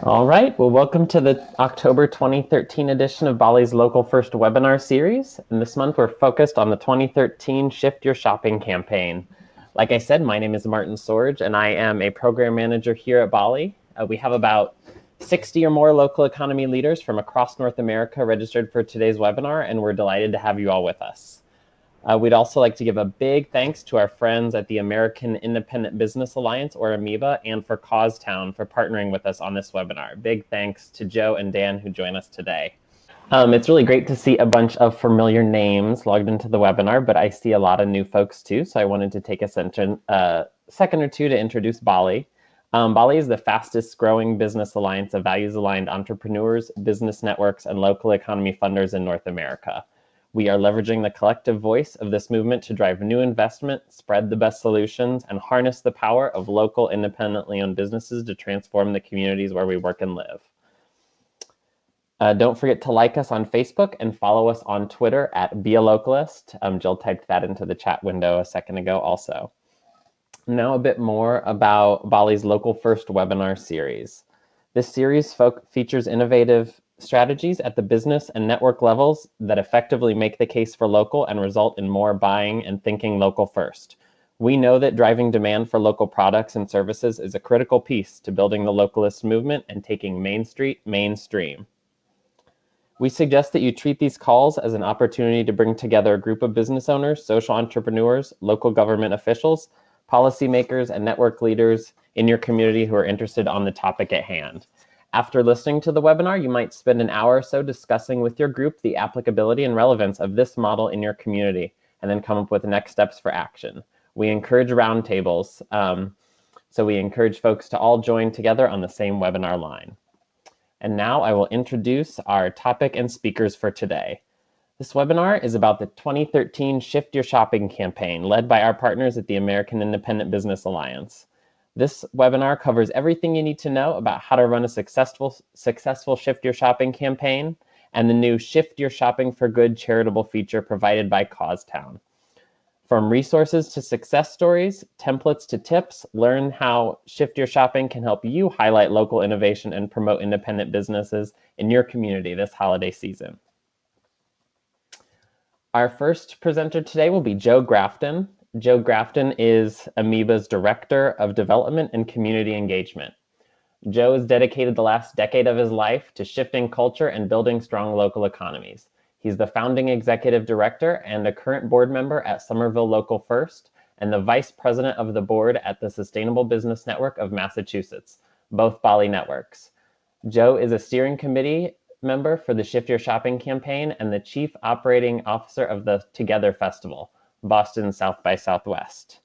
All right, well, welcome to the October 2013 edition of BALLE's Local First webinar series. And this month we're focused on the 2013 Shift Your Shopping campaign. Like I said, my name is Martin Sorge, and I am a program manager here at BALLE. We have about 60 or more local economy leaders from across North America registered for today's webinar, and we're delighted to have you all with us. We'd also like to give a big thanks to our friends at the American Independent Business Alliance, or AMIBA, and for Causetown for partnering with us on this webinar. Big thanks to Joe and Dan who join us today. It's really great to see a bunch of familiar names logged into the webinar, but I see a lot of new folks too, so I wanted to take a second or two to introduce BALLE. BALLE is the fastest growing business alliance of values-aligned entrepreneurs, business networks, and local economy funders in North America. We are leveraging the collective voice of this movement to drive new investment, spread the best solutions, and harness the power of local independently owned businesses to transform the communities where we work and live. Don't forget to like us on Facebook and follow us on Twitter at BeALocalist. Jill typed that into the chat window a second ago also. Now a bit more about BALLE's Local First webinar series. This series features innovative strategies at the business and network levels that effectively make the case for local and result in more buying and thinking local first. We know that driving demand for local products and services is a critical piece to building the localist movement and taking Main Street mainstream. We suggest that you treat these calls as an opportunity to bring together a group of business owners, social entrepreneurs, local government officials, policymakers, and network leaders in your community who are interested on the topic at hand. After listening to the webinar, you might spend an hour or so discussing with your group the applicability and relevance of this model in your community, and then come up with next steps for action. We encourage roundtables, so we encourage folks to all join together on the same webinar line. And now I will introduce our topic and speakers for today. This webinar is about the 2013 Shift Your Shopping campaign led by our partners at the American Independent Business Alliance. This webinar covers everything you need to know about how to run a successful Shift Your Shopping campaign and the new Shift Your Shopping for Good charitable feature provided by Causetown. From resources to success stories, templates to tips, learn how Shift Your Shopping can help you highlight local innovation and promote independent businesses in your community this holiday season. Our first presenter today will be Joe Grafton. Joe Grafton is AMIBA's Director of Development and Community Engagement. Joe has dedicated the last decade of his life to shifting culture and building strong local economies. He's the founding executive director and a current board member at Somerville Local First and the vice president of the board at the Sustainable Business Network of Massachusetts, both BALLE networks. Joe is a steering committee member for the Shift Your Shopping campaign and the chief operating officer of the Together Festival, Boston South by Southwest.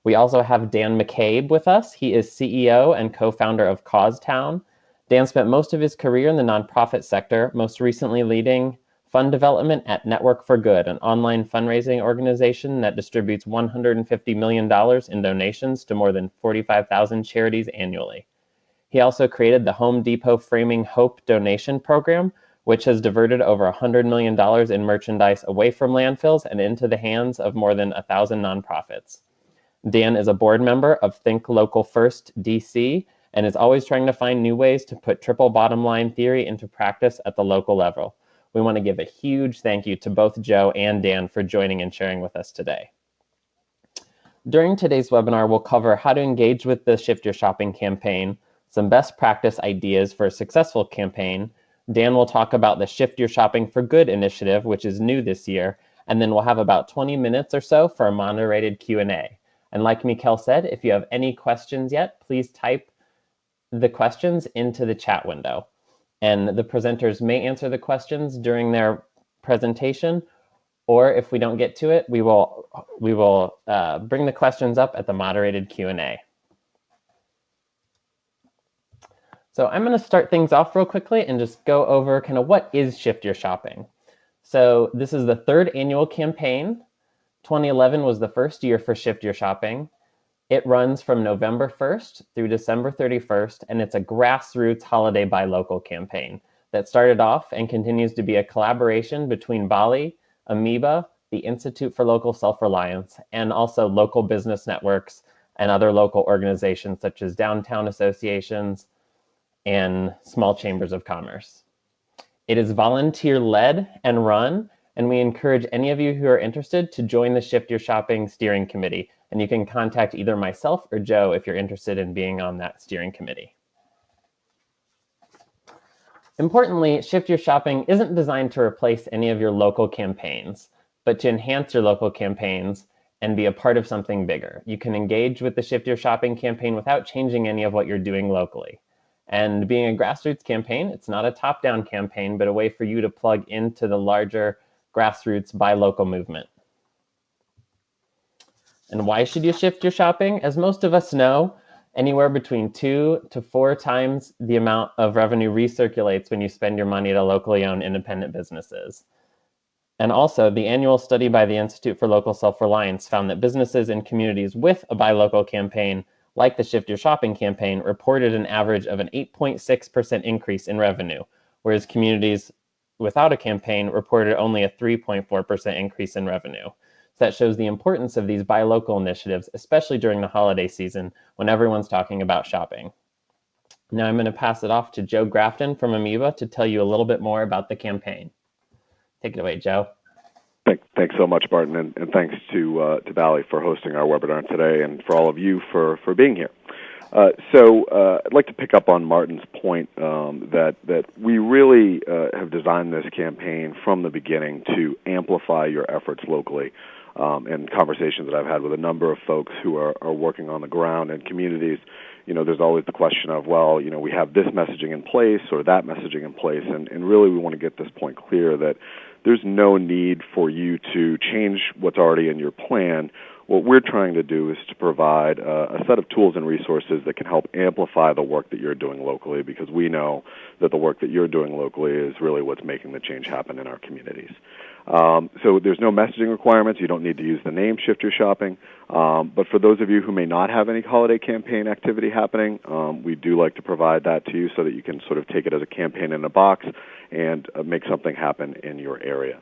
We also have Dan McCabe with us. He is CEO and co-founder of Causetown. Dan spent most of his career in the nonprofit sector, most recently leading fund development at Network for Good, an online fundraising organization that distributes $150 million in donations to more than 45,000 charities annually. He also created the Home Depot Framing Hope donation program, which has diverted over $100 million in merchandise away from landfills and into the hands of more than 1,000 nonprofits. Dan is a board member of Think Local First DC and is always trying to find new ways to put triple bottom line theory into practice at the local level. We want to give a huge thank you to both Joe and Dan for joining and sharing with us today. During today's webinar, we'll cover how to engage with the Shift Your Shopping campaign, some best practice ideas for a successful campaign. Dan will talk about the Shift Your Shopping for Good initiative, which is new this year, and then we'll have about 20 minutes or so for a moderated Q&A. And like Mikkel said, if you have any questions yet, please type the questions into the chat window. And the presenters may answer the questions during their presentation, or if we don't get to it, we will bring the questions up at the moderated Q&A. So I'm going to start things off real quickly and just go over kind of what is Shift Your Shopping. So this is the third annual campaign. 2011 was the first year for Shift Your Shopping. It runs from November 1st through December 31st, and it's a grassroots holiday buy local campaign that started off and continues to be a collaboration between BALLE, AMIBA, the Institute for Local Self-Reliance, and also local business networks and other local organizations such as downtown associations, and small chambers of commerce. It is volunteer-led and run, and we encourage any of you who are interested to join the Shift Your Shopping Steering Committee, and you can contact either myself or Joe if you're interested in being on that steering committee. Importantly, Shift Your Shopping isn't designed to replace any of your local campaigns, but to enhance your local campaigns and be a part of something bigger. You can engage with the Shift Your Shopping campaign without changing any of what you're doing locally. And being a grassroots campaign, it's not a top-down campaign, but a way for you to plug into the larger grassroots buy local movement. And why should you shift your shopping? As most of us know, anywhere between 2 to 4 times the amount of revenue recirculates when you spend your money at locally owned independent businesses. And also, the annual study by the Institute for Local Self-Reliance found that businesses in communities with a buy local campaign, like the Shift Your Shopping campaign, reported an average of an 8.6% increase in revenue, whereas communities without a campaign reported only a 3.4% increase in revenue. So that shows the importance of these buy local initiatives, especially during the holiday season when everyone's talking about shopping. Now I'm going to pass it off to Joe Grafton from AMIBA to tell you a little bit more about the campaign. Take it away, Joe. Thanks so much, Martin, and thanks to BALLE for hosting our webinar today, and for all of you for being here. I'd like to pick up on Martin's point that we really have designed this campaign from the beginning to amplify your efforts locally. And conversations that I've had with a number of folks who are working on the ground in communities, there's always the question of, well, we have this messaging in place or that messaging in place, and really we want to get this point clear that there's no need for you to change what's already in your plan. What we're trying to do is to provide a set of tools and resources that can help amplify the work that you're doing locally, because we know that the work that you're doing locally is really what's making the change happen in our communities. So there's no messaging requirements. You don't need to use the name Shift Your Shopping. But for those of you who may not have any holiday campaign activity happening, we do like to provide that to you so that you can sort of take it as a campaign in a box and make something happen in your area.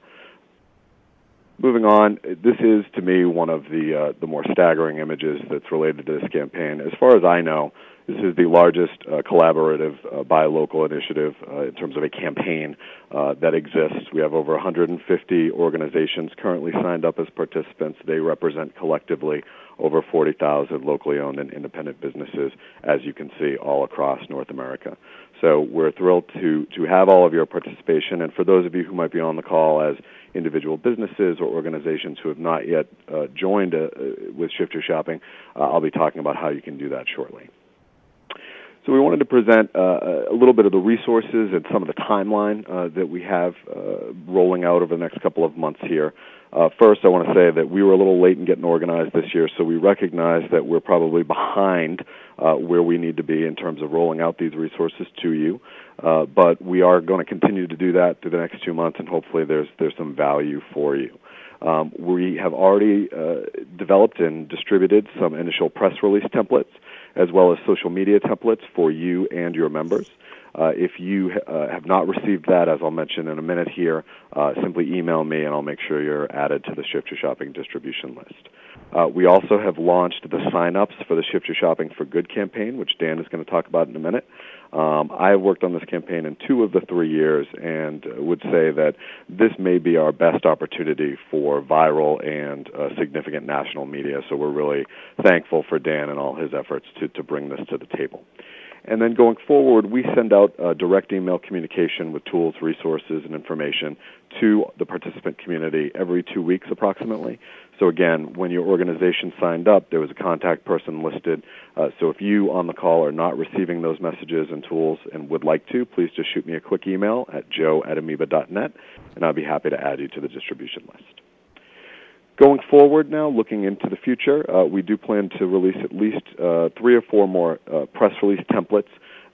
Moving on, this is, to me, one of the more staggering images that's related to this campaign. As far as I know, this is the largest collaborative buy local initiative in terms of a campaign that exists. We have over 150 organizations currently signed up as participants. They represent collectively over 40,000 locally owned and independent businesses, as you can see, all across North America. So we're thrilled to have all of your participation. And for those of you who might be on the call as individual businesses or organizations who have not yet joined with Shift Your Shopping, I'll be talking about how you can do that shortly. So we wanted to present a little bit of the resources and some of the timeline that we have rolling out over the next couple of months here. First, I want to say that we were a little late in getting organized this year, so we recognize that we're probably behind where we need to be in terms of rolling out these resources to you. But we are going to continue to do that through the next 2 months, and hopefully there's some value for you. We have already developed and distributed some initial press release templates, as well as social media templates for you and your members. If you have not received that, as I'll mention in a minute here, simply email me and I'll make sure you're added to the Shift Your Shopping distribution list. We also have launched the sign-ups for the Shift Your Shopping for Good campaign, which Dan is going to talk about in a minute. I have worked on this campaign in 2 of the 3 years and would say that this may be our best opportunity for viral and significant national media, so we're really thankful for Dan and all his efforts to bring this to the table. And then going forward, we send out direct email communication with tools, resources, and information to the participant community every 2 weeks approximately. So again, when your organization signed up, there was a contact person listed. So if you on the call are not receiving those messages and tools and would like to, please just shoot me a quick email at joe@amiba.net, and I'll be happy to add you to the distribution list. Going forward now, looking into the future, we do plan to release at least 3 or 4 more press release templates.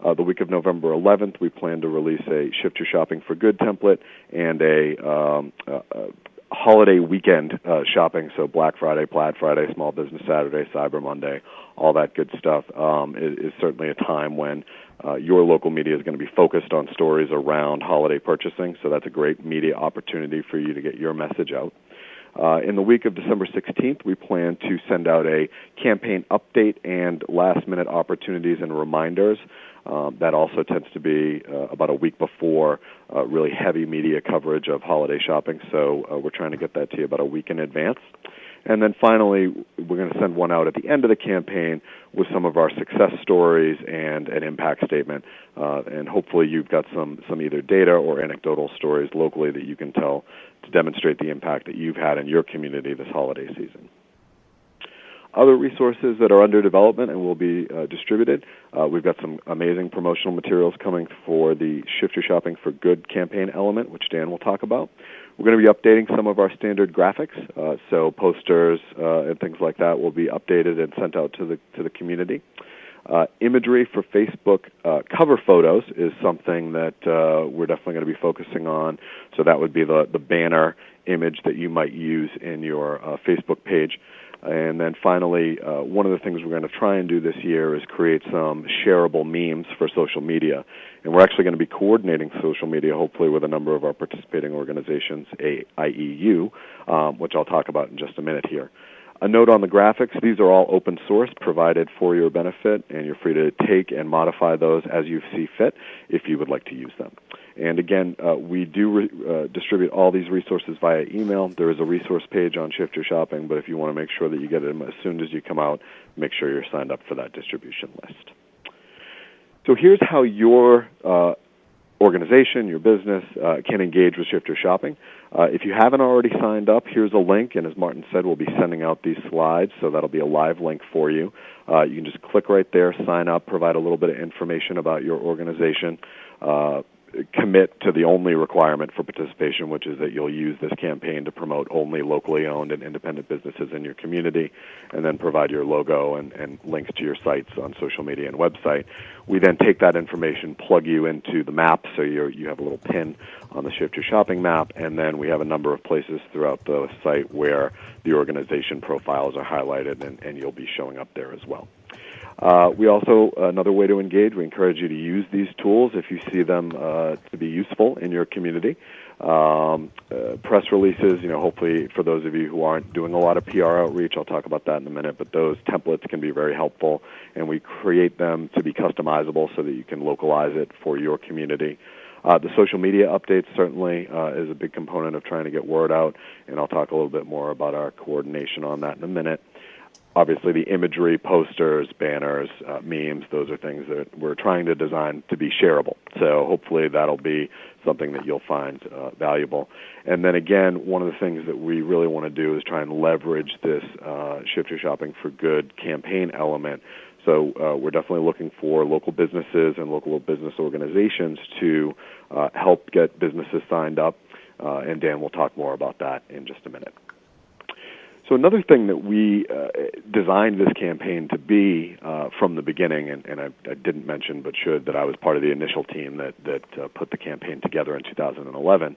The week of November 11th, we plan to release a Shift Your Shopping for Good template and a holiday weekend shopping, so Black Friday, Plaid Friday, Small Business Saturday, Cyber Monday, all that good stuff. Is certainly a time when your local media is going to be focused on stories around holiday purchasing, so that's a great media opportunity for you to get your message out. In the week of December 16th, we plan to send out a campaign update and last-minute opportunities and reminders That also tends to be about a week before really heavy media coverage of holiday shopping, so we're trying to get that to you about a week in advance. And then finally, we're going to send one out at the end of the campaign with some of our success stories and an impact statement. And hopefully you've got some either data or anecdotal stories locally that you can tell to demonstrate the impact that you've had in your community this holiday season. Other resources that are under development and will be distributed, we've got some amazing promotional materials coming for the Shift Your Shopping for Good campaign element, which Dan will talk about. We're going to be updating some of our standard graphics, so posters and things like that will be updated and sent out to the community. Imagery for Facebook cover photos is something that we're definitely going to be focusing on. So that would be the banner image that you might use in your Facebook page. And then finally, one of the things we're going to try and do this year is create some shareable memes for social media. And we're actually going to be coordinating social media, hopefully, with a number of our participating organizations, IEU, which I'll talk about in just a minute here. A note on the graphics, these are all open source, provided for your benefit, and you're free to take and modify those as you see fit if you would like to use them. And again, we do distribute all these resources via email. There is a resource page on Shift Your Shopping, but if you want to make sure that you get them as soon as you come out, make sure you're signed up for that distribution list. So here's how your organization, your business, can engage with Shift Your Shopping. If you haven't already signed up, here's a link, and as Martin said, we'll be sending out these slides, so that'll be a live link for you. You can just click right there, sign up, provide a little bit of information about your organization, commit to the only requirement for participation, which is that you'll use this campaign to promote only locally owned and independent businesses in your community, and then provide your logo and links to your sites on social media and website. We then take that information, plug you into the map, so you have a little pin on the Shift Your Shopping map, and then we have a number of places throughout the site where the organization profiles are highlighted, and you'll be showing up there as well. We also, another way to engage, we encourage you to use these tools if you see them to be useful in your community. Press releases, hopefully for those of you who aren't doing a lot of PR outreach, I'll talk about that in a minute, but those templates can be very helpful, and we create them to be customizable so that you can localize it for your community. The social media updates certainly is a big component of trying to get word out, and I'll talk a little bit more about our coordination on that in a minute. Obviously, the imagery, posters, banners, memes, those are things that we're trying to design to be shareable. So hopefully that'll be something that you'll find valuable. And then again, one of the things that we really want to do is try and leverage this Shift Your Shopping for Good campaign element. So we're definitely looking for local businesses and local business organizations to help get businesses signed up, and Dan will talk more about that in just a minute. So another thing that we designed this campaign to be from the beginning, and I didn't mention but should, that I was part of the initial team that put the campaign together in 2011,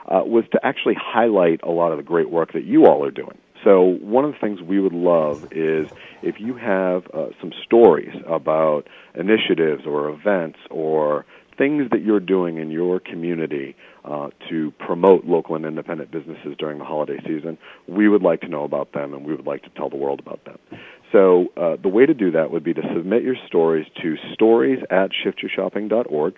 was to actually highlight a lot of the great work that you all are doing. So one of the things we would love is if you have some stories about initiatives or events or things that you're doing in your community to promote local and independent businesses during the holiday season, we would like to know about them, and we would like to tell the world about them. So the way to do that would be to submit your stories to stories@shiftyourshopping.org.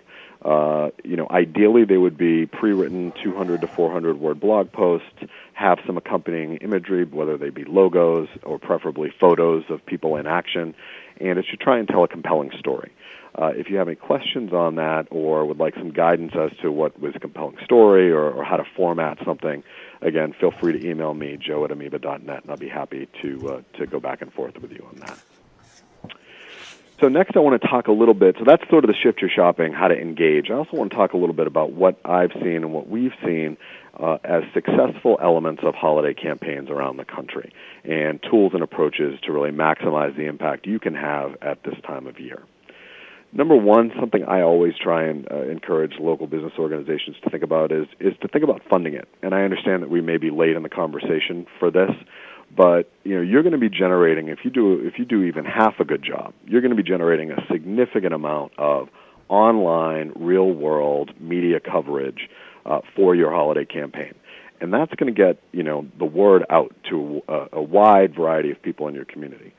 Ideally, they would be pre-written 200 to 400 word blog posts, have some accompanying imagery, whether they be logos or preferably photos of people in action, and it should try and tell a compelling story. If you have any questions on that or would like some guidance as to what was a compelling story or how to format something, again, feel free to email me, joe@amiba.net, and I'll be happy to go back and forth with you on that. So next I want to talk a little bit, so that's sort of the Shift Your Shopping, how to engage. I also want to talk a little bit about what I've seen and what we've seen as successful elements of holiday campaigns around the country and tools and approaches to really maximize the impact you can have at this time of year. Number one, something I always try and encourage local business organizations to think about is to think about funding it. And I understand that we may be late in the conversation for this, but you're going to be generating, if you do even half a good job, you're going to be generating a significant amount of online, real-world media coverage for your holiday campaign. And that's going to get the word out to a wide variety of people in your community.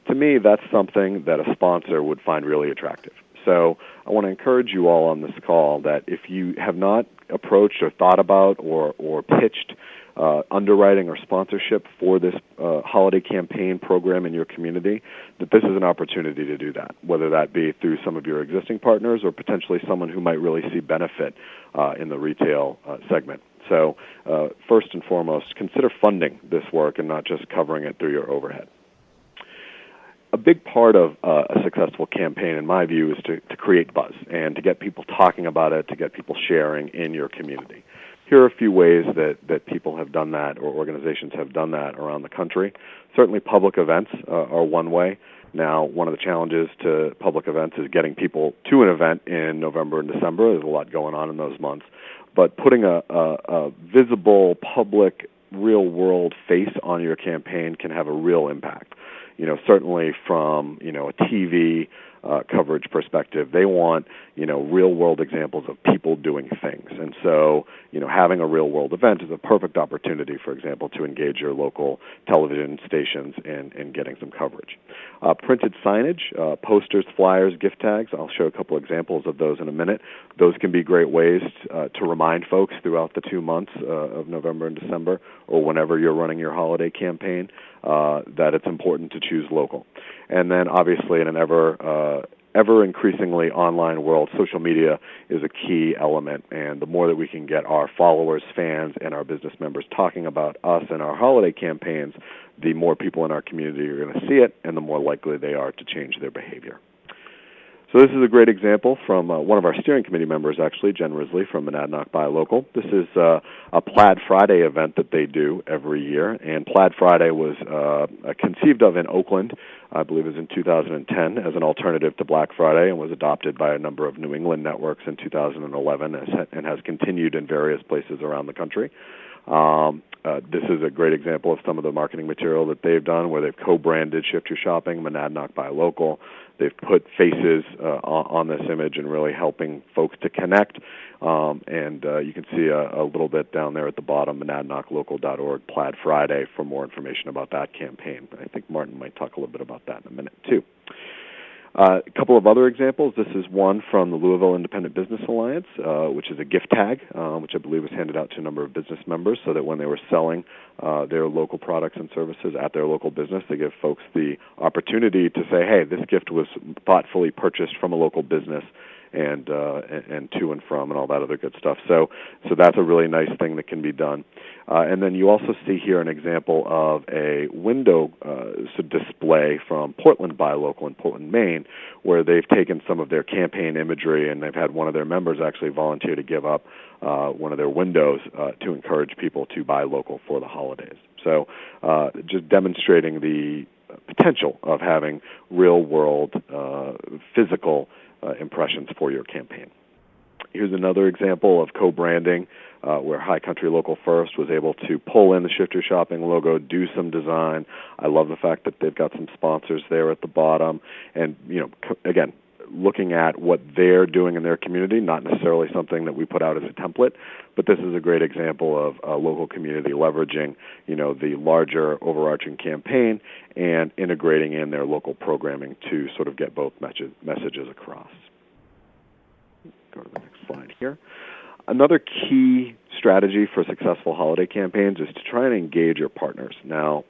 To me, that's something that a sponsor would find really attractive. So I want to encourage you all on this call that if you have not approached or thought about or pitched underwriting or sponsorship for this holiday campaign program in your community, that this is an opportunity to do that, whether that be through some of your existing partners or potentially someone who might really see benefit in the retail segment. So first and foremost, consider funding this work and not just covering it through your overhead. A big part of a successful campaign, in my view, is to create buzz and to get people talking about it, to get people sharing in your community. Here are a few ways that people have done that or organizations have done that around the country. Certainly public events are one way. Now, one of the challenges to public events is getting people to an event in November and December. There's a lot going on in those months. But putting a visible, public, real-world face on your campaign can have a real impact. Certainly from, a TV coverage perspective, they want, real-world examples of people doing things. And so, having a real-world event is a perfect opportunity, for example, to engage your local television stations in getting some coverage. Printed signage, posters, flyers, gift tags. I'll show a couple examples of those in a minute. Those can be great ways to remind folks throughout the 2 months of November and December, or whenever you're running your holiday campaign, that it's important to choose local. And then, obviously, in an ever increasingly online world, social media is a key element, and the more that we can get our followers, fans, and our business members talking about us and our holiday campaigns, the more people in our community are going to see it, and the more likely they are to change their behavior. So this is a great example from one of our steering committee members, actually, Jen Risley from Monadnock Buy Local. This is a Plaid Friday event that they do every year, and Plaid Friday was conceived of in Oakland, I believe it was in 2010, as an alternative to Black Friday, and was adopted by a number of New England networks in 2011 and has continued in various places around the country. This is a great example of some of the marketing material that they've done, where they've co-branded Shift Your Shopping, Monadnock Buy Local. They've put faces on this image and really helping folks to connect. And you can see a little bit down there at the bottom, monadnocklocal.org, Plaid Friday, for more information about that campaign. I think Martin might talk a little bit about that in a minute, too. A couple of other examples. This is one from the Louisville Independent Business Alliance, which is a gift tag, which I believe was handed out to a number of business members so that when they were selling their local products and services at their local business, they give folks the opportunity to say, hey, this gift was thoughtfully purchased from a local business and to and from and all that other good stuff. So that's a really nice thing that can be done. And then you also see here an example of a window display from Portland Buy Local in Portland, Maine, where they've taken some of their campaign imagery and they've had one of their members actually volunteer to give up one of their windows to encourage people to buy local for the holidays. So just demonstrating the potential of having real-world physical impressions for your campaign. Here's another example of co-branding where High Country Local First was able to pull in the Shift Your Shopping logo, do some design. I love the fact that they've got some sponsors there at the bottom. And, again, looking at what they're doing in their community, not necessarily something that we put out as a template, but this is a great example of a local community leveraging, the larger overarching campaign and integrating in their local programming to sort of get both messages across. Go to the next slide here. Another key strategy for successful holiday campaigns is to try and engage your partners. Now,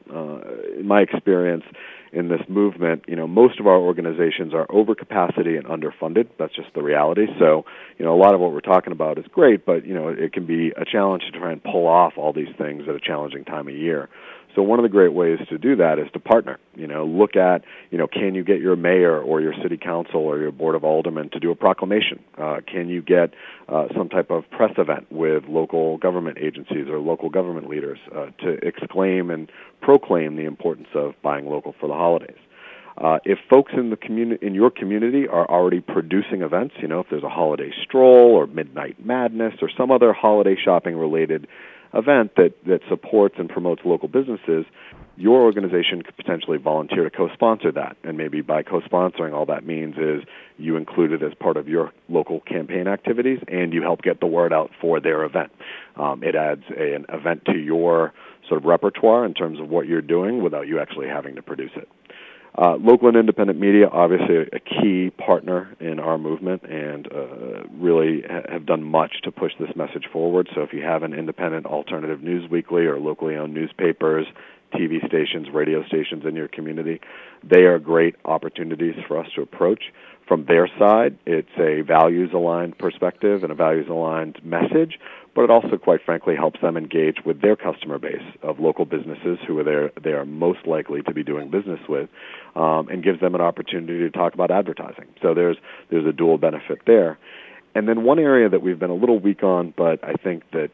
in my experience in this movement, most of our organizations are over capacity and underfunded. That's just the reality. So, a lot of what we're talking about is great, but, it can be a challenge to try and pull off all these things at a challenging time of year. So one of the great ways to do that is to partner. Look at, can you get your mayor or your city council or your board of aldermen to do a proclamation? Can you get some type of press event with local government agencies or local government leaders to exclaim and proclaim the importance of buying local for the holidays? If folks in your community are already producing events, if there's a holiday stroll or midnight madness or some other holiday shopping related event that supports and promotes local businesses, your organization could potentially volunteer to co-sponsor that. And maybe by co-sponsoring, all that means is you include it as part of your local campaign activities and you help get the word out for their event. It adds an event to your sort of repertoire in terms of what you're doing without you actually having to produce it. Local and independent media, obviously a key partner in our movement, and really have done much to push this message forward. So if you have an independent alternative news weekly or locally owned newspapers, TV stations, radio stations in your community, they are great opportunities for us to approach. From their side, it's a values-aligned perspective and a values-aligned message, but it also, quite frankly, helps them engage with their customer base of local businesses who are they are most likely to be doing business with, and gives them an opportunity to talk about advertising. So there's a dual benefit there. And then one area that we've been a little weak on, but I think that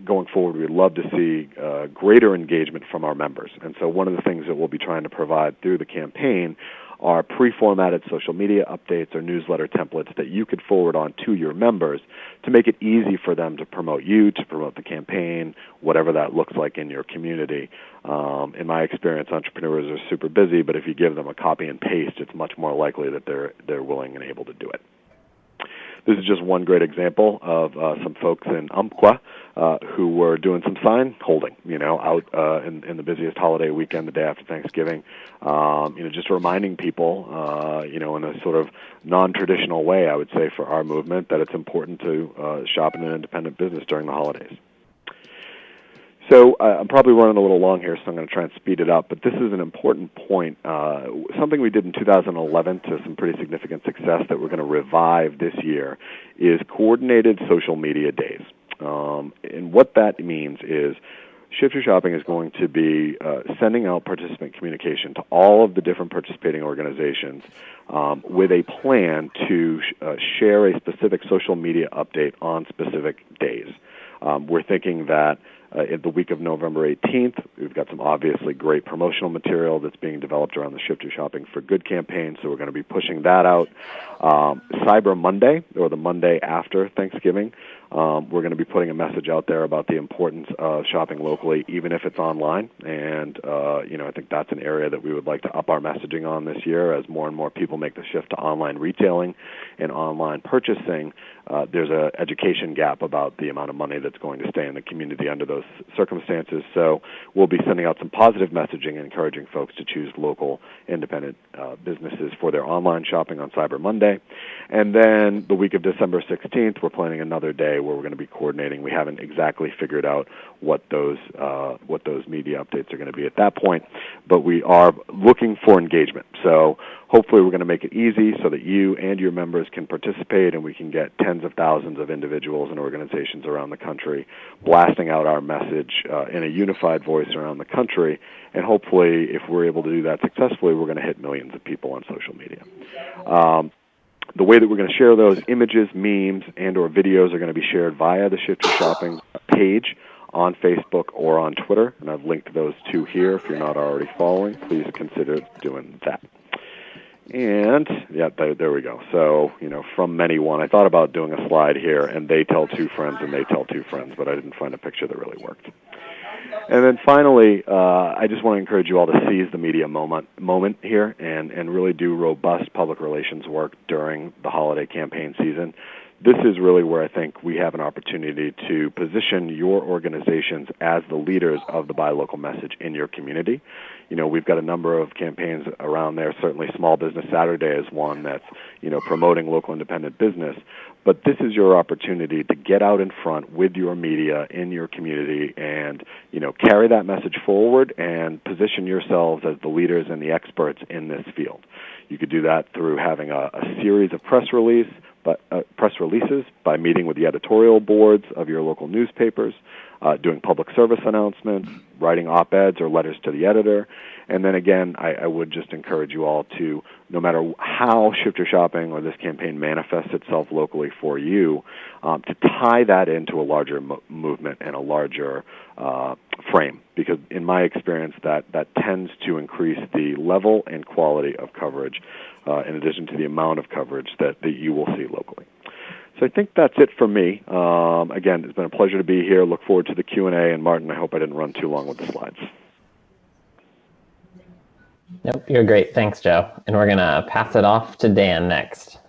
going forward we'd love to see greater engagement from our members. And so one of the things that we'll be trying to provide through the campaign are pre-formatted social media updates or newsletter templates that you could forward on to your members to make it easy for them to promote you, to promote the campaign, whatever that looks like in your community. In my experience, entrepreneurs are super busy, but if you give them a copy and paste, it's much more likely that they're willing and able to do it. This is just one great example of some folks in Umpqua who were doing some sign holding, out in the busiest holiday weekend, the day after Thanksgiving, just reminding people, in a sort of non-traditional way, I would say, for our movement, that it's important to shop in an independent business during the holidays. So I'm probably running a little long here, so I'm going to try and speed it up. But this is an important point, something we did in 2011 to some pretty significant success that we're going to revive this year is coordinated social media days. And what that means is Shift Your Shopping is going to be sending out participant communication to all of the different participating organizations with a plan to share a specific social media update on specific days. We're thinking that in the week of November 18th, we've got some obviously great promotional material that's being developed around the Shift Your Shopping for Good campaign, so we're going to be pushing that out. Cyber Monday, or the Monday after Thanksgiving, we're going to be putting a message out there about the importance of shopping locally, even if it's online. And, I think that's an area that we would like to up our messaging on this year as more and more people make the shift to online retailing and online purchasing. There's an education gap about the amount of money that's going to stay in the community under those circumstances. So we'll be sending out some positive messaging and encouraging folks to choose local independent businesses for their online shopping on Cyber Monday. And then the week of December 16th, we're planning another day where we're going to be coordinating. We haven't exactly figured out what those media updates are going to be at that point, but we are looking for engagement. So hopefully we're going to make it easy so that you and your members can participate, and we can get tens of thousands of individuals and organizations around the country blasting out our message in a unified voice around the country. And hopefully, if we're able to do that successfully, we're going to hit millions of people on social media. The way that we're going to share those images, memes, and or videos are going to be shared via the Shift Your Shopping page on Facebook or on Twitter, and I've linked those two here. If you're not already following, please consider doing that. And, yeah, there we go. So, from many one, I thought about doing a slide here, and they tell two friends and they tell two friends, but I didn't find a picture that really worked. And then finally, I just want to encourage you all to seize the media moment here and really do robust public relations work during the holiday campaign season. This is really where I think we have an opportunity to position your organizations as the leaders of the Buy Local message in your community. We've got a number of campaigns around there. Certainly Small Business Saturday is one that's, promoting local independent business. But this is your opportunity to get out in front with your media in your community and, carry that message forward and position yourselves as the leaders and the experts in this field. You could do that through having a series of press releases by meeting with the editorial boards of your local newspapers, doing public service announcements, writing op-eds or letters to the editor. And then again, I would just encourage you all to, no matter how Shift Your Shopping or this campaign manifests itself locally for you, to tie that into a larger movement and a larger frame. Because in my experience, that tends to increase the level and quality of coverage in addition to the amount of coverage that you will see locally. So I think that's it for me. Again, it's been a pleasure to be here. Look forward to the Q&A. And Martin, I hope I didn't run too long with the slides. Nope, you're great. Thanks, Joe. And we're going to pass it off to Dan next.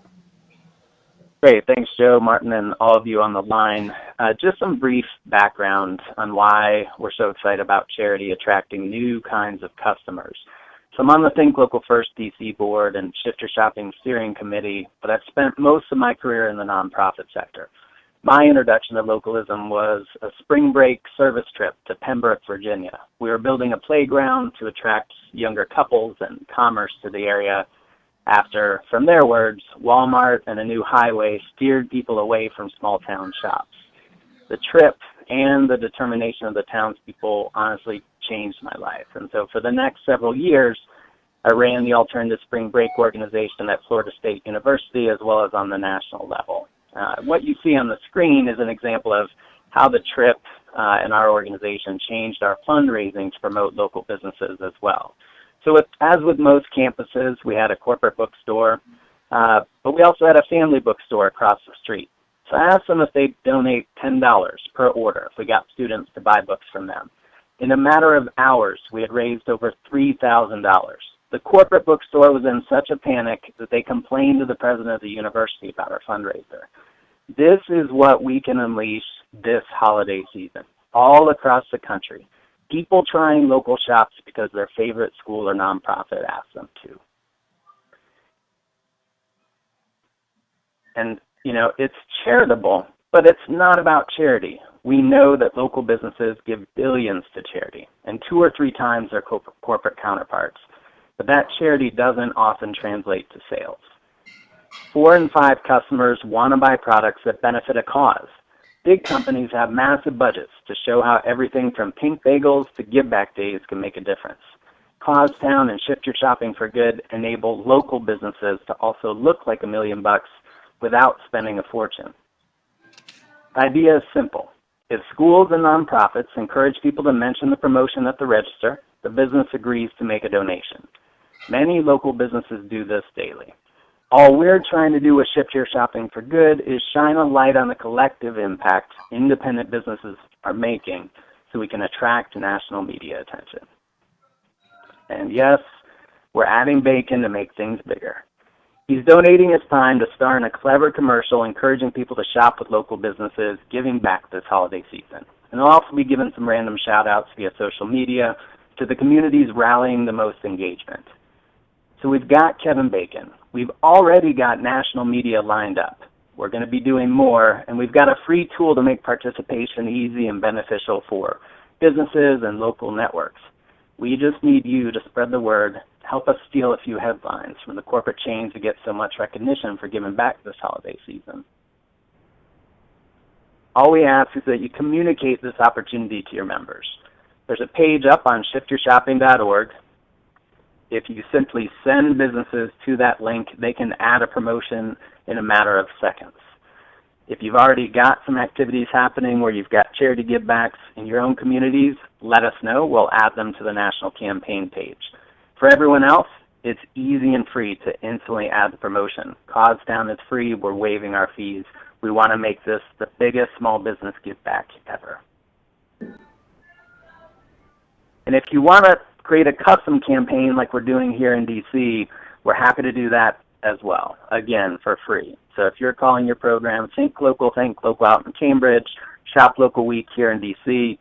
Great. Thanks, Joe, Martin, and all of you on the line. Just some brief background on why we're so excited about charity attracting new kinds of customers. So I'm on the Think Local First DC board and Shift Your Shopping steering committee, but I've spent most of my career in the nonprofit sector. My introduction to localism was a spring break service trip to Pembroke, Virginia. We were building a playground to attract younger couples and commerce to the area after, from their words, Walmart and a new highway steered people away from small town shops. The trip and the determination of the townspeople honestly changed my life. And so for the next several years, I ran the Alternative Spring Break organization at Florida State University as well as on the national level. What you see on the screen is an example of how the trip and our organization changed our fundraising to promote local businesses as well. So as with most campuses, we had a corporate bookstore, but we also had a family bookstore across the street. So I asked them if they'd donate $10 per order if we got students to buy books from them. In a matter of hours, we had raised over $3,000. The corporate bookstore was in such a panic that they complained to the president of the university about our fundraiser. This is what we can unleash this holiday season, all across the country. People trying local shops because their favorite school or nonprofit asked them to. And, you know, it's charitable, but it's not about charity. We know that local businesses give billions to charity, and 2 or 3 times their corporate counterparts. But that charity doesn't often translate to sales. 4 in 5 customers want to buy products that benefit a cause. Big companies have massive budgets to show how everything from pink bagels to give back days can make a difference. Causetown and Shift Your Shopping for Good enable local businesses to also look like $1 million without spending a fortune. The idea is simple. If schools and nonprofits encourage people to mention the promotion at the register, the business agrees to make a donation. Many local businesses do this daily. All we're trying to do with Shift Your Shopping for Good is shine a light on the collective impact independent businesses are making so we can attract national media attention. And yes, we're adding bacon to make things bigger. He's donating his time to star in a clever commercial encouraging people to shop with local businesses, giving back this holiday season. And he'll also be giving some random shout-outs via social media to the communities rallying the most engagement. So we've got Kevin Bacon. We've already got national media lined up. We're going to be doing more, and we've got a free tool to make participation easy and beneficial for businesses and local networks. We just need you to spread the word, help us steal a few headlines from the corporate chains who get so much recognition for giving back this holiday season. All we ask is that you communicate this opportunity to your members. There's a page up on shiftyourshopping.org. If you simply send businesses to that link, they can add a promotion in a matter of seconds. If you've already got some activities happening where you've got charity givebacks in your own communities, let us know. We'll add them to the national campaign page. For everyone else, it's easy and free to instantly add the promotion. Causetown is free. We're waiving our fees. We want to make this the biggest small business giveback ever. And if you want to create a custom campaign like we're doing here in DC, we're happy to do that as well, again, for free. So if you're calling your program Think Local out in Cambridge, Shop Local Week here in DC,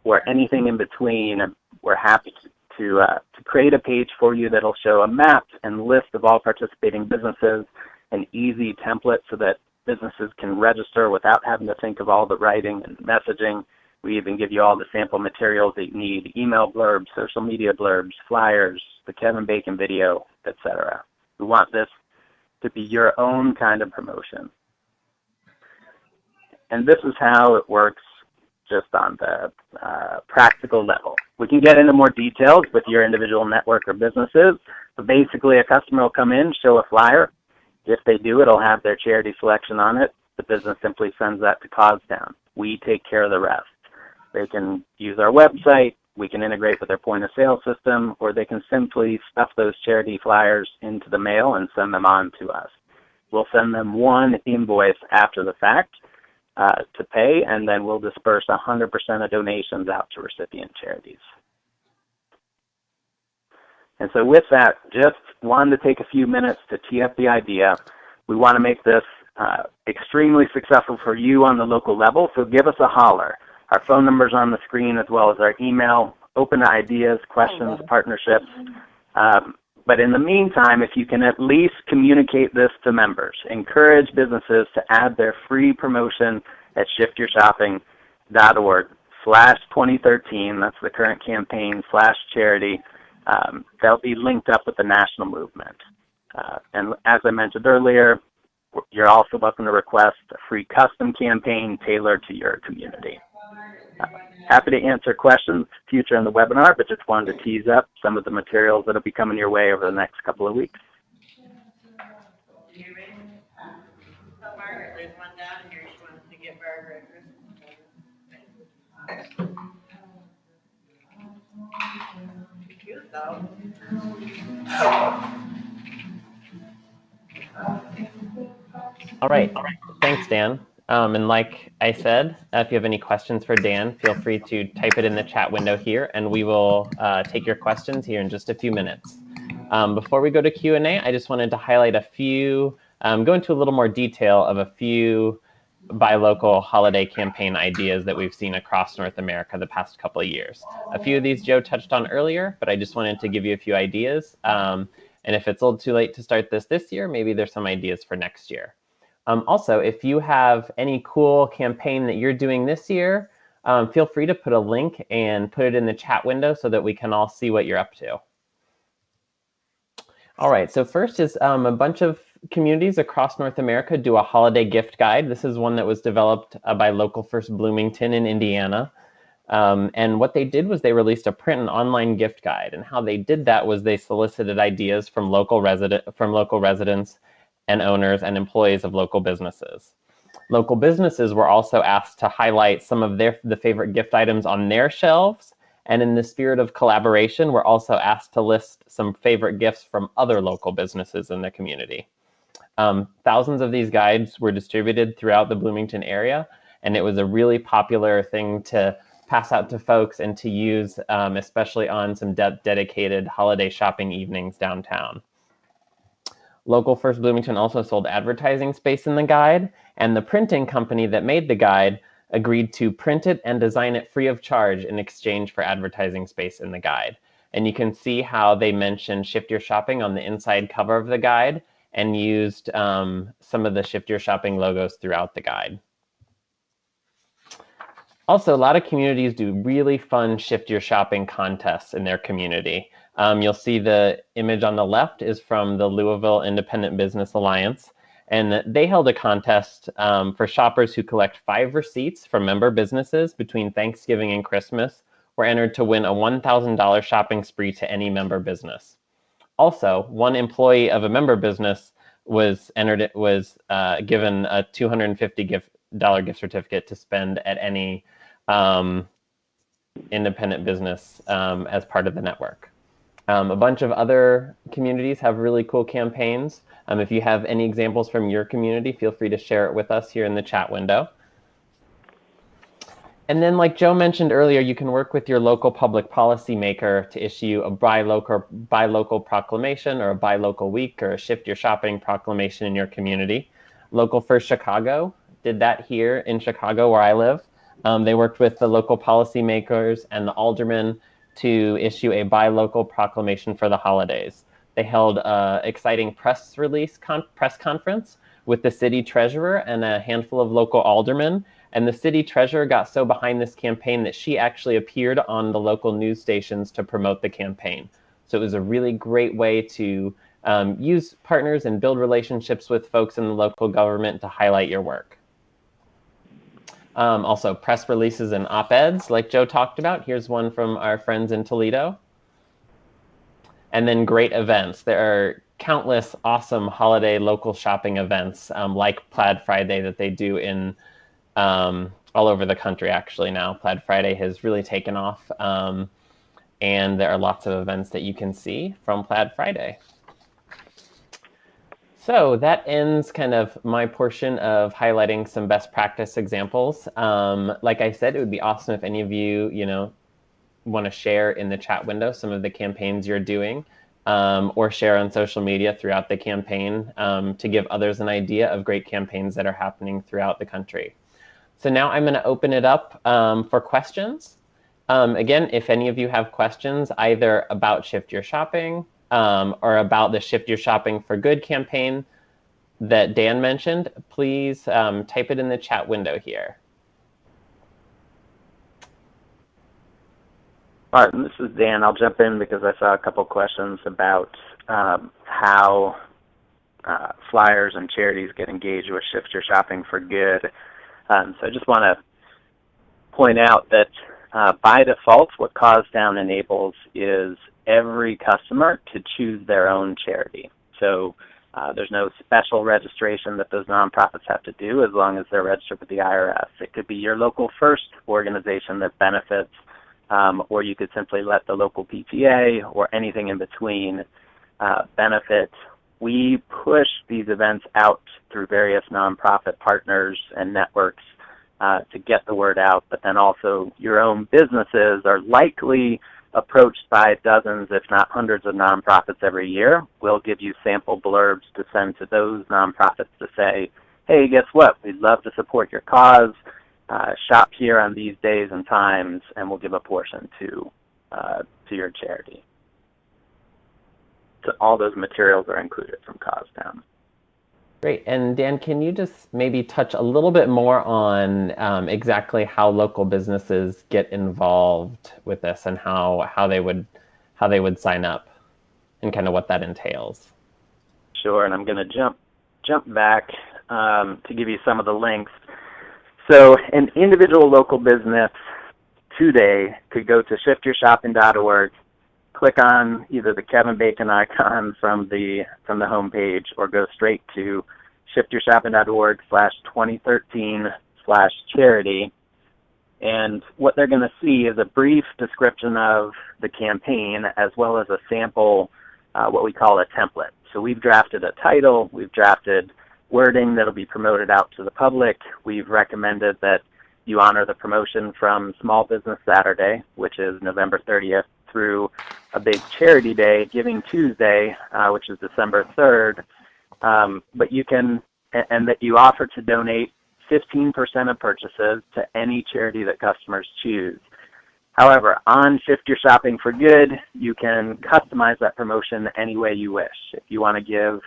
or anything in between, we're happy to create a page for you that'll show a map and list of all participating businesses, an easy template so that businesses can register without having to think of all the writing and messaging. We even give you all the sample materials that you need, email blurbs, social media blurbs, flyers, the Kevin Bacon video, etc. We want this to be your own kind of promotion. And this is how it works just on the practical level. We can get into more details with your individual network or businesses, but basically a customer will come in, show a flyer. If they do, it'll have their charity selection on it. The business simply sends that to Causetown. We take care of the rest. They can use our website, we can integrate with their point-of-sale system, or they can simply stuff those charity flyers into the mail and send them on to us. We'll send them one invoice after the fact to pay, and then we'll disperse 100% of donations out to recipient charities. And so with that, just wanted to take a few minutes to tee up the idea. We want to make this extremely successful for you on the local level, so give us a holler. Our phone number's on the screen as well as our email. Open to ideas, questions, partnerships. But in the meantime, if you can at least communicate this to members, encourage businesses to add their free promotion at shiftyourshopping.org/2013, that's the current campaign, /charity, they'll be linked up with the national movement. And as I mentioned earlier, you're also welcome to request a free custom campaign tailored to your community. Happy to answer questions future in the webinar, but just wanted to tease up some of the materials that will be coming your way over the next couple of weeks. So Margaret, there's one down here. She wants to get Barbara a Christmas present. Cute though. All right, thanks, Dan. And like I said, if you have any questions for Dan, feel free to type it in the chat window here, and we will take your questions here in just a few minutes. Before we go to Q&A, I just wanted to highlight a few, go into a little more detail of a few buy local holiday campaign ideas that we've seen across North America the past couple of years. A few of these Joe touched on earlier, but I just wanted to give you a few ideas. And if it's a little too late to start this year, maybe there's some ideas for next year. Also, if you have any cool campaign that you're doing this year, feel free to put a link and put it in the chat window so that we can all see what you're up to. All right, so first is a bunch of communities across North America do a holiday gift guide. This is one that was developed by Local First Bloomington in Indiana. And what they did was they released a print and online gift guide. And how they did that was they solicited ideas from local residents and owners and employees of local businesses. Local businesses were also asked to highlight some of the favorite gift items on their shelves. And in the spirit of collaboration, we're also asked to list some favorite gifts from other local businesses in the community. Thousands of these guides were distributed throughout the Bloomington area, and it was a really popular thing to pass out to folks and to use, especially on some dedicated holiday shopping evenings downtown. Local First Bloomington also sold advertising space in the guide, and the printing company that made the guide agreed to print it and design it free of charge in exchange for advertising space in the guide. And you can see how they mentioned Shift Your Shopping on the inside cover of the guide and used some of the Shift Your Shopping logos throughout the guide. Also, a lot of communities do really fun Shift Your Shopping contests in their community. You'll see the image on the left is from the Louisville Independent Business Alliance. And they held a contest for shoppers who collect 5 receipts from member businesses between Thanksgiving and Christmas were entered to win a $1,000 shopping spree to any member business. Also, one employee of a member business was given a $250 gift certificate to spend at any independent business as part of the network. A bunch of other communities have really cool campaigns. If you have any examples from your community, feel free to share it with us here in the chat window. And then, like Joe mentioned earlier, you can work with your local public policy maker to issue a buy local proclamation or a buy local week or a Shift Your Shopping proclamation in your community. Local First Chicago did that here in Chicago where I live. They worked with the local policy makers and the aldermen to issue a buy local proclamation for the holidays. They held an exciting press conference with the city treasurer and a handful of local aldermen. And the city treasurer got so behind this campaign that she actually appeared on the local news stations to promote the campaign. So it was a really great way to use partners and build relationships with folks in the local government to highlight your work. Also, press releases and op-eds, like Joe talked about. Here's one from our friends in Toledo. And then great events. There are countless awesome holiday local shopping events like Plaid Friday that they do in all over the country, actually, now. Plaid Friday has really taken off, and there are lots of events that you can see from Plaid Friday. So that ends kind of my portion of highlighting some best practice examples. Like I said, it would be awesome if any of you, want to share in the chat window some of the campaigns you're doing, or share on social media throughout the campaign to give others an idea of great campaigns that are happening throughout the country. So now I'm going to open it up for questions. Again, if any of you have questions either about Shift Your Shopping or about the Shift Your Shopping for Good campaign that Dan mentioned, please type it in the chat window here. Martin, this is Dan. I'll jump in because I saw a couple questions about how flyers and charities get engaged with Shift Your Shopping for Good. So I just want to point out that by default, what Causetown enables is every customer to choose their own charity. So there's no special registration that those nonprofits have to do as long as they're registered with the IRS. It could be your local first organization that benefits, or you could simply let the local PTA or anything in between benefit. We push these events out through various nonprofit partners and networks to get the word out, but then also your own businesses are likely approached by dozens, if not hundreds of nonprofits every year. We'll give you sample blurbs to send to those nonprofits to say, hey, guess what? We'd love to support your cause. Shop here on these days and times, and we'll give a portion to your charity. So all those materials are included from Causetown. Great. And Dan, can you just maybe touch a little bit more on exactly how local businesses get involved with this and how they would sign up and kind of what that entails? Sure. And I'm going to jump back to give you some of the links. So an individual local business today could go to shiftyourshopping.org, click on either the Kevin Bacon icon from the homepage, or go straight to shiftyourshopping.org/2013/charity. And what they're going to see is a brief description of the campaign as well as a sample, what we call a template. So we've drafted a title, we've drafted wording that'll be promoted out to the public. We've recommended that you honor the promotion from Small Business Saturday, which is November 30th, through a big charity day, Giving Tuesday, which is December 3rd. But you can, and that you offer to donate 15% of purchases to any charity that customers choose. However, on Shift Your Shopping for Good, you can customize that promotion any way you wish. If you want to give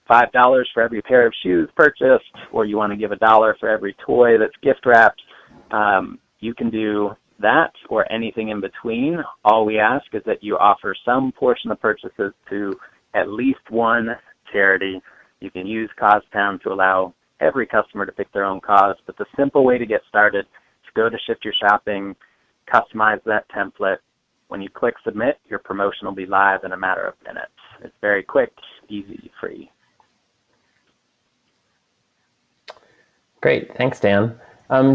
$5 for every pair of shoes purchased, or you want to give $1 for every toy that's gift wrapped, you can do that or anything in between. All we ask is that you offer some portion of purchases to at least one charity. You can use Causetown to allow every customer to pick their own cause, but the simple way to get started is go to Shift Your Shopping, customize that template. When you click submit, your promotion will be live in a matter of minutes. It's very quick, easy, free. Great. Thanks, Dan.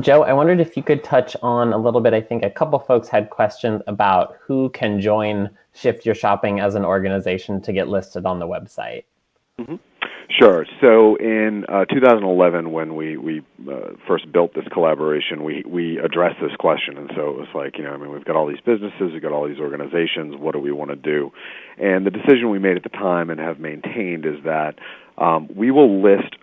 Joe, I wondered if you could touch on a little bit. I think a couple folks had questions about who can join Shift Your Shopping as an organization to get listed on the website. Mm-hmm. Sure. So in 2011, when we first built this collaboration, we addressed this question. And so it was like, we've got all these businesses, we've got all these organizations, what do we want to do? And the decision we made at the time and have maintained is that we will list